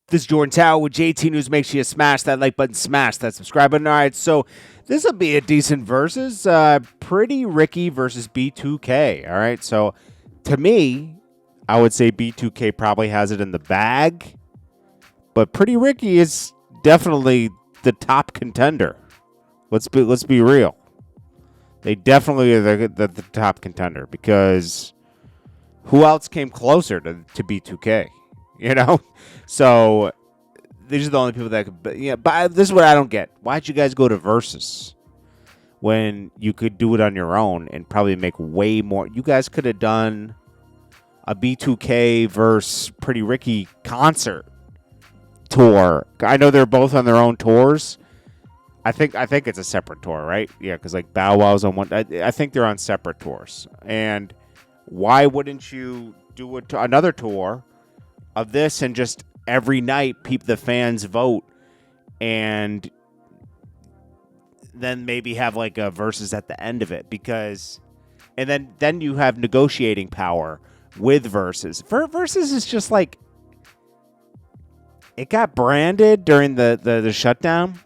This is Jordan Tower with JT News. Make sure you smash that like button, smash that subscribe button. All right, so this will be a decent versus. Pretty Ricky versus B2K. All right, so to me, I would say B2K probably has it in the bag, but Pretty Ricky is definitely the top contender. Let's be real. They definitely are the top contender because who else came closer to B2K? You know? So these are the only people that could. But this is what I don't get. Why'd you guys go to Versus when you could do it on your own and probably make way more? You guys could have done a B2K versus Pretty Ricky concert tour. I know they're both on their own tours. I think it's a separate tour, right? Yeah, because like Bow Wow's on one. I think they're on separate tours. And why wouldn't you do another tour of this and just every night the fans vote and then maybe have like a versus at the end of it? Because and then you have negotiating power with versus. Versus is just like it got branded during the shutdown,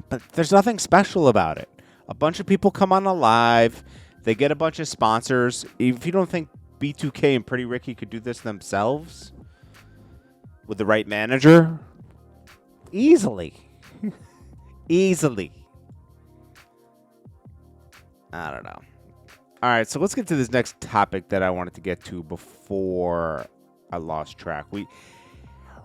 but there's nothing special about it. A bunch of people come on a live, they get a bunch of sponsors. If you don't think B2K and Pretty Ricky could do this themselves with the right manager, easily. Easily. I don't know. All right, so let's get to this next topic that I wanted to get to before I lost track.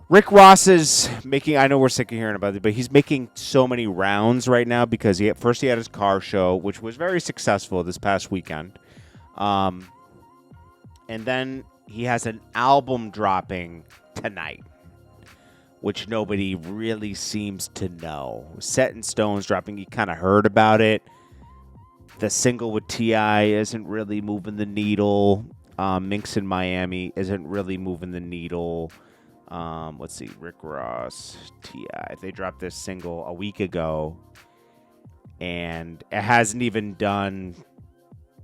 Rick Ross is making, I know we're sick of hearing about it, but he's making so many rounds right now because first he had his car show, which was very successful this past weekend. And then he has an album dropping tonight, which nobody really seems to know. Settin Stones dropping, you kind of heard about it. The single with T.I. isn't really moving the needle. Minx in Miami isn't really moving the needle. Let's see, Rick Ross, T.I. They dropped this single a week ago, and it hasn't even done.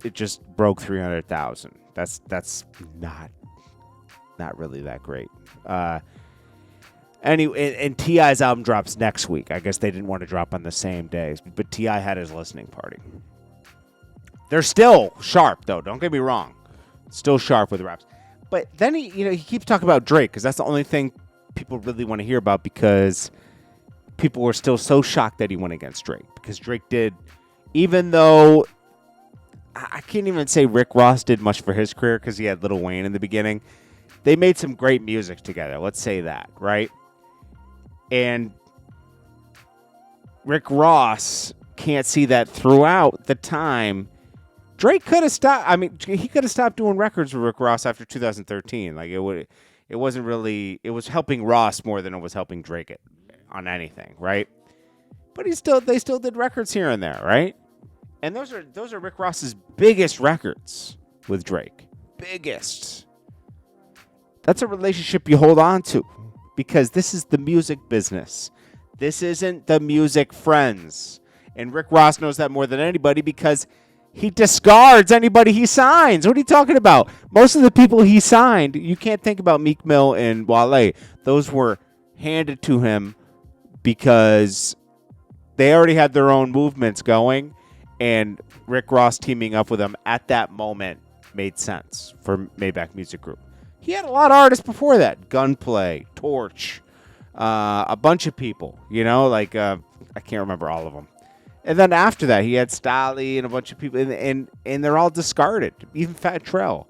It just broke 300,000. That's not really that great. Anyway, and T.I.'s album drops next week. I guess they didn't want to drop on the same days, but T.I. had his listening party. They're still sharp, though. Don't get me wrong. Still sharp with raps. But then he keeps talking about Drake because that's the only thing people really want to hear about because people were still so shocked that he went against Drake because Drake did, even though I can't even say Rick Ross did much for his career because he had Lil Wayne in the beginning. They made some great music together. Let's say that, right? And Rick Ross can't see that throughout the time. Drake could have stopped. I mean, he could have stopped doing records with Rick Ross after 2013. Like it wasn't really. It was helping Ross more than it was helping Drake on anything, right? But they still did records here and there, right? And those are Rick Ross's biggest records with Drake. Biggest. That's a relationship you hold on to because this is the music business. This isn't the music friends. And Rick Ross knows that more than anybody because he discards anybody he signs. What are you talking about? Most of the people he signed, you can't think about Meek Mill and Wale. Those were handed to him because they already had their own movements going, and Rick Ross teaming up with them at that moment made sense for Maybach Music Group. He had a lot of artists before that. Gunplay, Torch, a bunch of people, I can't remember all of them. And then after that, he had Stolly and a bunch of people, and they're all discarded. Even Fat Trell.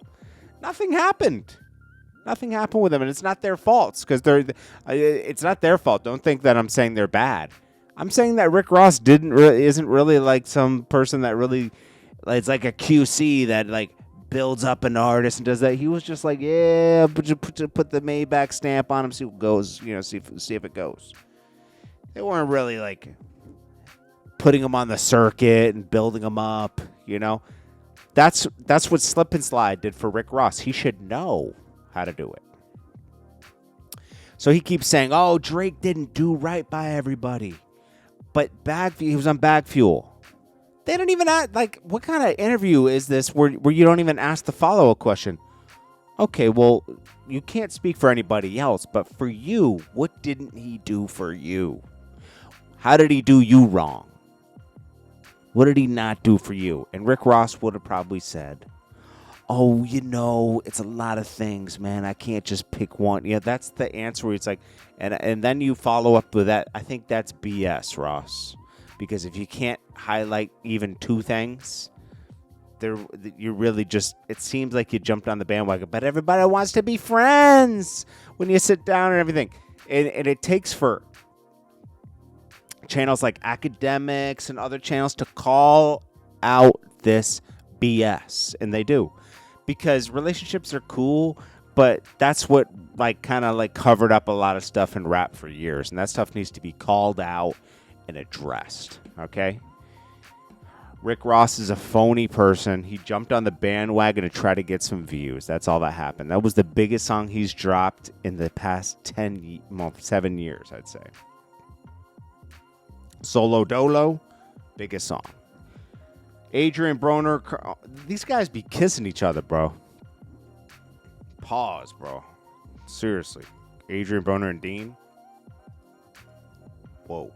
Nothing happened. Nothing happened with them, and it's not their faults because it's not their fault. Don't think that I'm saying they're bad. I'm saying that Rick Ross isn't really like some person that really, it's like a QC that like builds up an artist and does that. He was just like, yeah, put the Maybach stamp on him, see what goes. See if it goes. They weren't really like putting them on the circuit and building them up, That's what Slip and Slide did for Rick Ross. He should know how to do it. So he keeps saying, oh, Drake didn't do right by everybody. But he was on Bag Fuel. They don't even ask, what kind of interview is this where you don't even ask the follow-up question? Okay, well, you can't speak for anybody else, but for you, what didn't he do for you? How did he do you wrong? What did he not do for you? And Rick Ross would have probably said, oh, it's a lot of things, man. I can't just pick one. Yeah, that's the answer where it's like, and then you follow up with that. I think that's BS, Ross. Because if you can't highlight even two things, you really just, it seems like you jumped on the bandwagon. But everybody wants to be friends when you sit down and everything. And it takes for channels like Academics and other channels to call out this BS. And they do. Because relationships are cool, but that's what kind of covered up a lot of stuff in rap for years. And that stuff needs to be called out and addressed. Okay? Rick Ross is a phony person. He jumped on the bandwagon to try to get some views. That's all that happened. That was the biggest song he's dropped in the past 7 years, I'd say. Solo Dolo, biggest song. Adrian, Broner, these guys be kissing each other, bro. Pause, bro. Seriously. Adrian, Broner, and Dean. Whoa.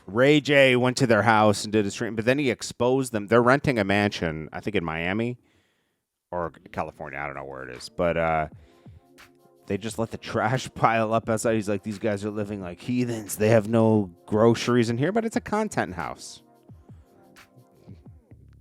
Ray J went to their house and did a stream, but then he exposed them. They're renting a mansion, I think in Miami or California. I don't know where it is, but they just let the trash pile up outside. He's like, these guys are living like heathens. They have no groceries in here, but it's a content house.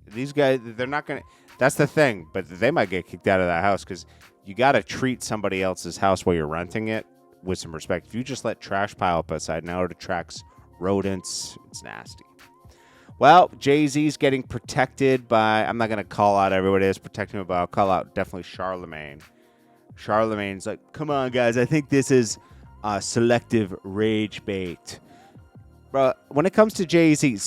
These guys, they're not going to, that's the thing, but they might get kicked out of that house because you got to treat somebody else's house while you're renting it with some respect. If you just let trash pile up outside, now it attracts rodents. It's nasty. Well, Jay-Z's getting protected by, I'm not going to call out everybody that's protecting him, but I'll call out definitely Charlemagne. Charlemagne's like, come on, guys. I think this is selective rage bait. Bro, when it comes to Jay-Z,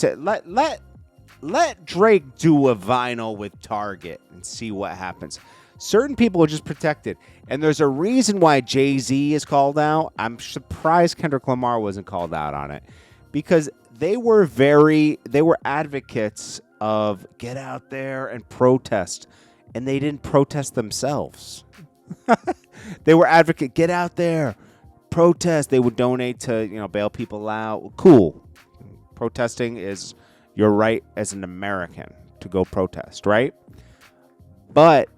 let Drake do a vinyl with Target and see what happens. Certain people are just protected. And there's a reason why Jay-Z is called out. I'm surprised Kendrick Lamar wasn't called out on it. Because they were advocates of get out there and protest. And they didn't protest themselves. They were advocate, get out there, protest. They would donate to, bail people out. Cool. Protesting is your right as an American to go protest, right? But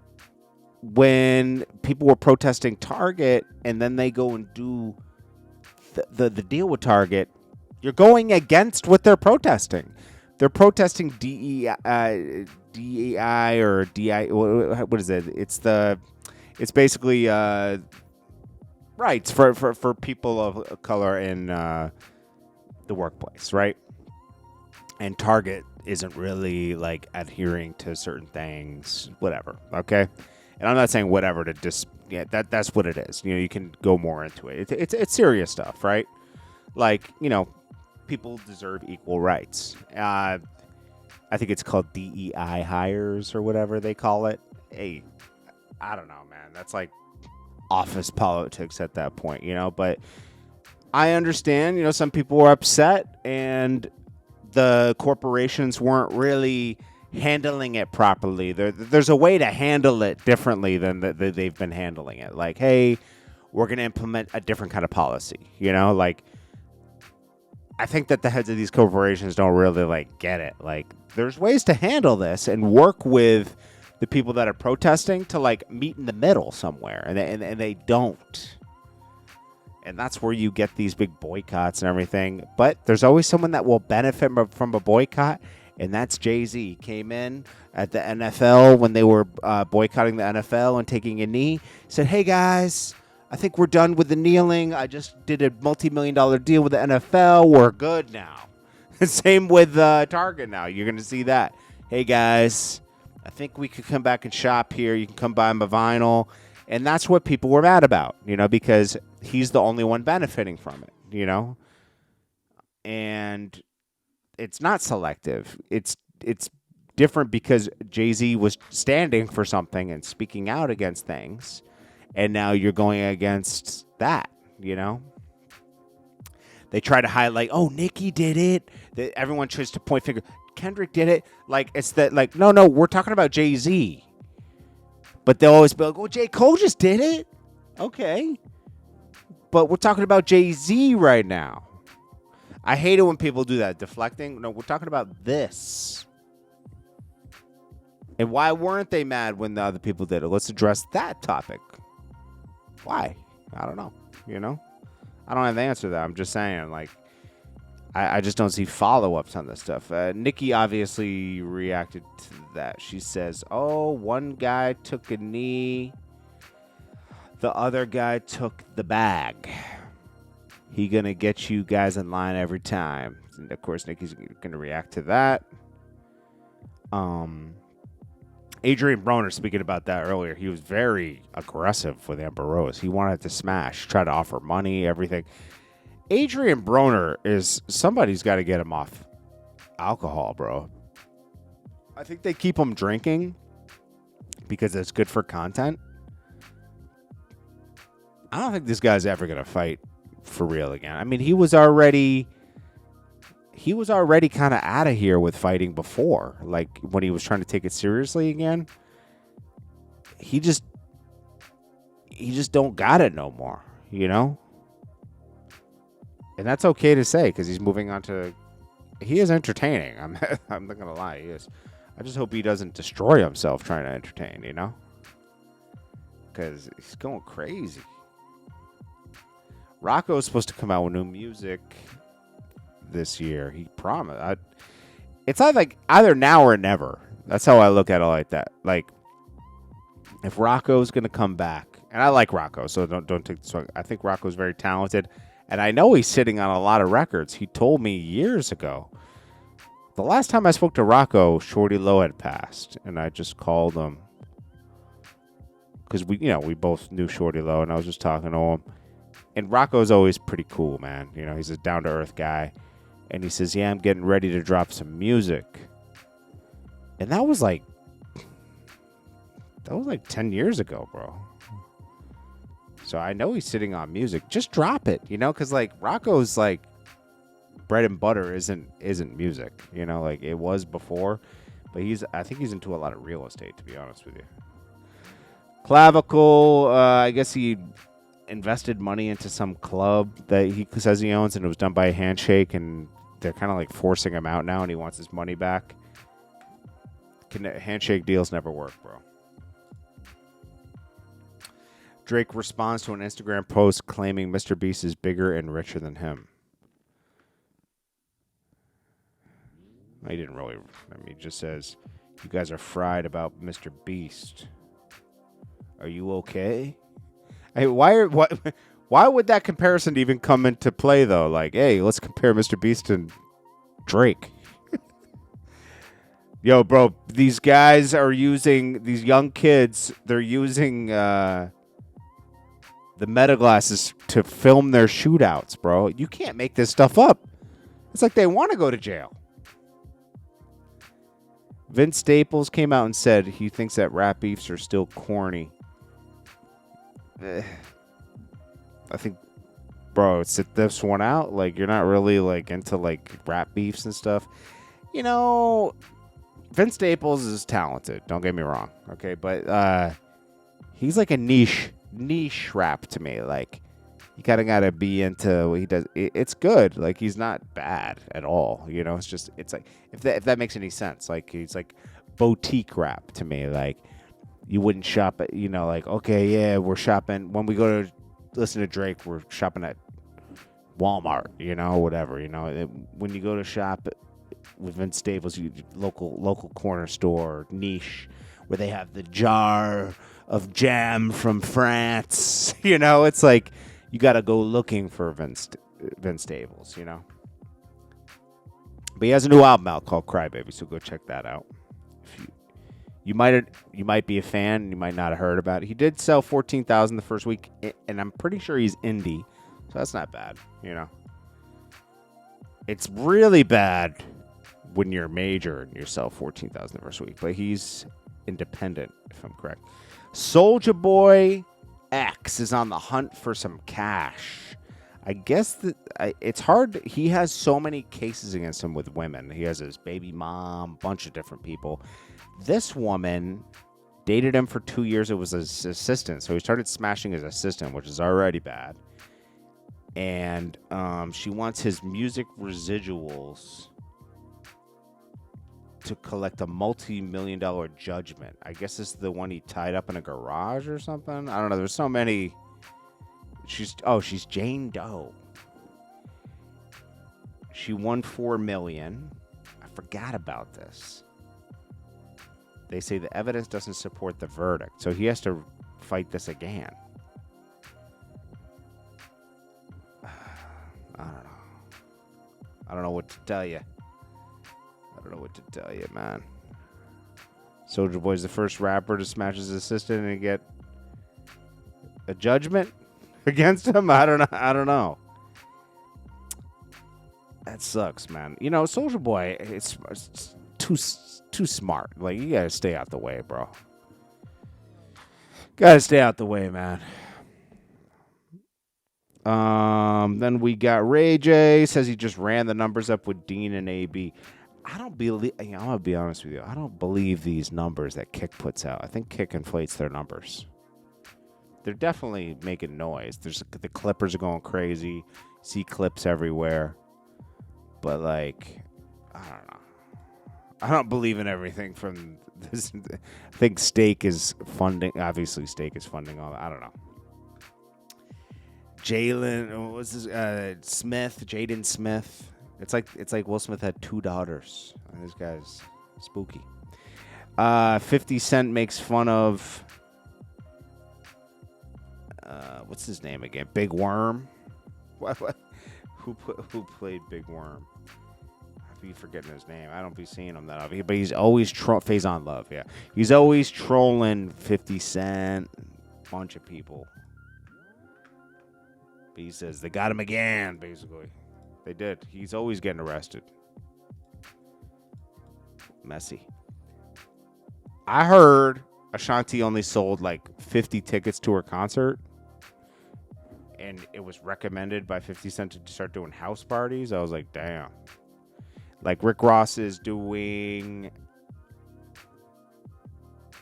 when people were protesting Target and then they go and do the deal with Target, you're going against what they're protesting. They're protesting DEI or DI. What is it? It's basically rights for people of color in the workplace, right? And Target isn't really adhering to certain things, whatever. Okay, and I'm not saying whatever to just that's what it is. You can go more into it. It's serious stuff, right? People deserve equal rights. I think it's called DEI hires or whatever they call it. Hey, I don't know, man. That's like office politics at that point, But I understand, some people were upset and the corporations weren't really handling it properly. There's a way to handle it differently than they've been handling it. Like, hey, we're going to implement a different kind of policy, I think that the heads of these corporations don't really get it. There's ways to handle this and work with the people that are protesting to meet in the middle somewhere, and they don't. And that's where you get these big boycotts and everything. But there's always someone that will benefit from a boycott, and that's Jay-Z. He came in at the NFL when they were boycotting the NFL and taking a knee. Said, hey, guys, I think we're done with the kneeling. I just did a multi-million-dollar deal with the NFL. We're good now. Same with Target now. You're going to see that. Hey, guys, I think we could come back and shop here. You can come buy my vinyl. And that's what people were mad about, because he's the only one benefiting from it, And it's not selective. It's different because Jay-Z was standing for something and speaking out against things. And now you're going against that, They try to highlight, oh, Nicki did it. Everyone tries to point finger. Kendrick did it. Like, it's that, like, no, we're talking about Jay-Z. But they'll always be like, oh, J. Cole just did it. Okay. But we're talking about Jay-Z right now. I hate it when people do that, deflecting. No, we're talking about this. And why weren't they mad when the other people did it? Let's address that topic. Why? I don't know. You know? I don't have the answer to that. I'm just saying, like, I just don't see follow-ups on this stuff. Nicki obviously reacted to that. She says, oh, one guy took a knee. The other guy took the bag. He gonna get you guys in line every time. And of course, Nicki's gonna react to that. Adrian Broner, speaking about that earlier, he was very aggressive with Amber Rose. He wanted to smash, try to offer money, everything. Adrian Broner is somebody's got to get him off alcohol, bro. I think they keep him drinking because it's good for content. I don't think this guy's ever going to fight for real again. I mean, he was already kind of out of here with fighting before, like when he was trying to take it seriously again. He just don't got it no more, you know? And that's okay to say because he's moving on to. He is entertaining. I'm not gonna lie. He is. I just hope he doesn't destroy himself trying to entertain. You know, because he's going crazy. Rocko is supposed to come out with new music this year. He promised. It's either now or never. That's how I look at it like that. Like, if Rocko's gonna come back, and I like Rocko, so don't take this one. I think Rocko's very talented. And I know he's sitting on a lot of records. He told me years ago. The last time I spoke to Rocko, Shorty Low had passed. And I just called him. Because we both knew Shorty Low. And I was just talking to him. And Rocko's always pretty cool, man. You know, he's a down-to-earth guy. And he says, yeah, I'm getting ready to drop some music. And that was like 10 years ago, bro. So I know he's sitting on music. Just drop it, you know, because like Rocko's like bread and butter isn't music, you know, like it was before. But I think he's into a lot of real estate, to be honest with you. Clavicle, I guess he invested money into some club that he says he owns, and it was done by a handshake, and they're kind of like forcing him out now, and he wants his money back. Handshake deals never work, bro. Drake responds to an Instagram post claiming MrBeast is bigger and richer than him. He didn't really. He just says, you guys are fried about MrBeast. Are you okay? Hey, why would that comparison even come into play, though? Like, hey, let's compare MrBeast and Drake. Yo, bro, these guys are using, these young kids, they're using the meta glasses to film their shootouts, bro. You can't make this stuff up. It's like they want to go to jail. Vince Staples came out and said he thinks that rap beefs are still corny. I think, bro, sit this one out. Like, you're not really, like, into, like, rap beefs and stuff. You know, Vince Staples is talented. Don't get me wrong. Okay, but he's like a niche rap to me. Like, you kind of got to be into what he does. It's good. Like, he's not bad at all. You know, it's like, if that makes any sense. Like, he's like boutique rap to me. Like, you wouldn't shop at, you know, like, okay, yeah, we're shopping. When we go to listen to Drake, we're shopping at Walmart, you know, whatever. You know, when you go to shop with Vince Staples, local corner store, niche, where they have the jar of jam from France. You know, it's like you got to go looking for Vince Staples, you know. But he has a new album out called Cry Baby, so go check that out. If you might be a fan, you might not have heard about it. He did sell 14,000 the first week, and I'm pretty sure he's indie, so that's not bad, you know. It's really bad when you're major and you sell 14,000 the first week, but he's independent, if I'm correct. Soulja Boy X is on the hunt for some cash. I guess that it's hard. He has so many cases against him with women. He has his baby mom, bunch of different people. This woman dated him for 2 years. It was his assistant, so he started smashing his assistant, which is already bad. And she wants his music residuals to collect a multi-million-dollar judgment. I guess this is the one he tied up in a garage or something. I don't know. There's so many. She's Jane Doe. She won $4 million. I forgot about this. They say the evidence doesn't support the verdict, so he has to fight this again. I don't know. I don't know what to tell you. Man. Soulja Boy's the first rapper to smash his assistant and get a judgment against him. I don't know. That sucks, man. You know, Soulja Boy, it's too smart. Like, you gotta stay out the way, bro. Gotta stay out the way, man. Then we got Ray J. Says he just ran the numbers up with Dean and AB. I don't believe. I'm gonna be honest with you. I don't believe these numbers that Kick puts out. I think Kick inflates their numbers. They're definitely making noise. The Clippers are going crazy. See clips everywhere. But like, I don't know. I don't believe in everything from this. I think Stake is funding. Obviously, Stake is funding all that. I don't know. Jaden Smith. It's like Will Smith had 2 daughters. This guy's spooky. 50 Cent makes fun of what's his name again? Big Worm. What? Who played Big Worm? I be forgetting his name. I don't be seeing him that often. But he's always Faizon Love. Yeah, he's always trolling 50 Cent, bunch of people. But he says they got him again. Basically, they did. He's always getting arrested. Messy. I heard Ashanti only sold like 50 tickets to her concert. And it was recommended by 50 Cent to start doing house parties. I was like, damn. Like Rick Ross is doing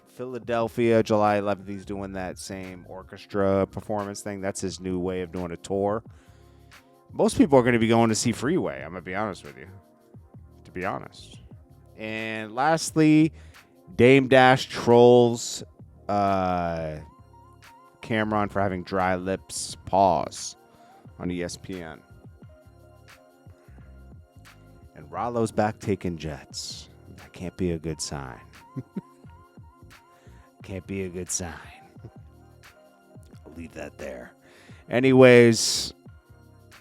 Philadelphia, July 11th. He's doing that same orchestra performance thing. That's his new way of doing a tour. Most people are going to be going to see Freeway. I'm going to be honest with you. To be honest. And lastly, Dame Dash trolls Cameron for having dry lips. Pause on ESPN. And Ralo's back taking jets. That can't be a good sign. Can't be a good sign. I'll leave that there. Anyways,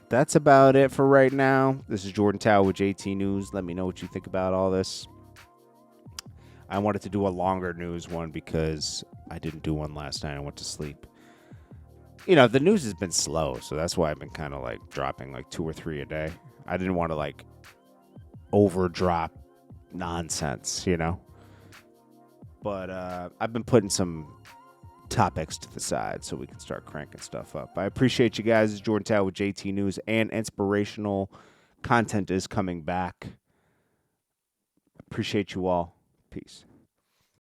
that's about it for right now. This is Jordan Tower with JT News. Let me know what you think about all this. I wanted to do a longer news one because I didn't do one last night. I went to sleep. You know, the news has been slow, so that's why I've been kind of like dropping like 2 or 3 a day. I didn't want to like overdrop nonsense, you know. But I've been putting some topics to the side so we can start cranking stuff up. I appreciate you guys. It's Jordan Tower with JT News, and inspirational content is coming back. Appreciate you all. Peace.